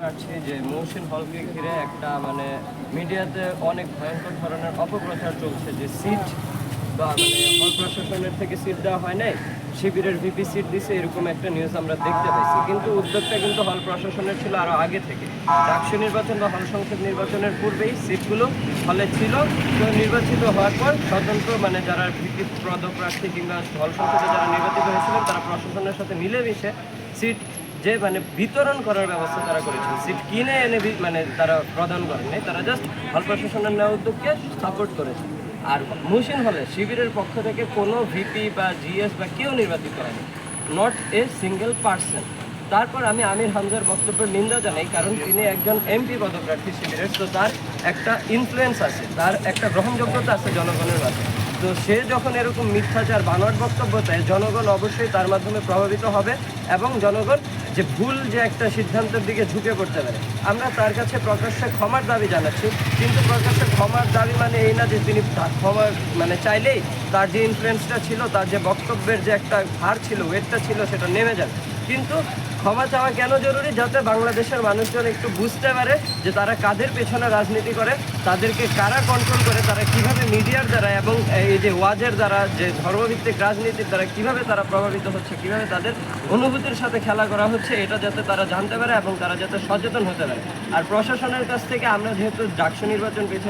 পাচ্ছি যে মহসিন হলকে ঘিরে একটা মানে মিডিয়াতে অনেক ভয়ঙ্কর ধরনের অপপ্রচার চলছে যে সিট বা হল প্রশাসনের থেকে সিট দেওয়া হয় নাই, শিবিরের ভিপি সিট দিছে, এরকম একটা নিউজ আমরা দেখতে পাইছি। কিন্তু উদ্যোগটা কিন্তু হল প্রশাসনের ছিল আরও আগে থেকে। ডাকসু নির্বাচন বা হল সংসদ নির্বাচনের পূর্বেই সিটগুলো হলে ছিল। তো নির্বাচিত হওয়ার পর স্বতন্ত্র যারা ভিপি পদপ্রার্থী কিংবা হল সংসদে যারা নির্বাচিত হয়েছিলেন তারা প্রশাসনের সাথে মিলেমিশে সিট যে বিতরণ করার ব্যবস্থা তারা করেছেন। সিট কিনে এনে তারা প্রদান করেন নাই, তারা জাস্ট হল প্রশাসনের নেওয়া উদ্যোগকে সাপোর্ট করেছে। আর মহসিন হলে শিবিরের পক্ষ থেকে কোনো ভিপি বা জিএস বা কেউ নির্বাচিত হয়নি, নট এ সিঙ্গেল পার্সন। তারপর আমি আমির হামজার বক্তব্যের নিন্দা জানাই, কারণ তিনি একজন এমপি পদপ্রার্থী শিবিরের, তো তার একটা ইনফ্লুয়েন্স আছে, তার একটা গ্রহণযোগ্যতা আছে জনগণের মাঝে। তো সে যখন এরকম মিথ্যাচার বানোয়াট বক্তব্য দেয়, জনগণ অবশ্যই তার মাধ্যমে প্রভাবিত হবে এবং জনগণ যে ভুল যে একটা সিদ্ধান্তের দিকে ঝুঁকে পড়তে পারে। আমরা তার কাছে প্রকাশ্যে ক্ষমার দাবি জানাচ্ছি, কিন্তু প্রকাশ্যে ক্ষমার দাবি এই না যে তিনি ক্ষমা চাইলেই তার যে ইনফ্লুয়েন্সটা ছিল, তার যে বক্তব্যের যে একটা ভার ছিল, ওয়েটটা ছিল, সেটা নেমে যাবে। কিন্তু ক্ষমা চাওয়া কেন জরুরি? যাতে বাংলাদেশের মানুষজন একটু বুঝতে পারে যে তারা কাদের পেছনে রাজনীতি করে, তাদেরকে কারা কন্ট্রোল করে, তারা কিভাবে মিডিয়ার দ্বারা এবং এই যে ওয়াজের দ্বারা, যে ধর্মভিত্তিক রাজনীতির দ্বারা কিভাবে তারা প্রভাবিত হচ্ছে, কিভাবে তাদের অনুভূতির সাথে খেলা করা হচ্ছে, এটা যাতে তারা জানতে পারে এবং তারা যাতে সচেতন হতে পারে। আর প্রশাসনের কাছ থেকে আমরা যেহেতু ডাকসু নির্বাচন পেয়েছি,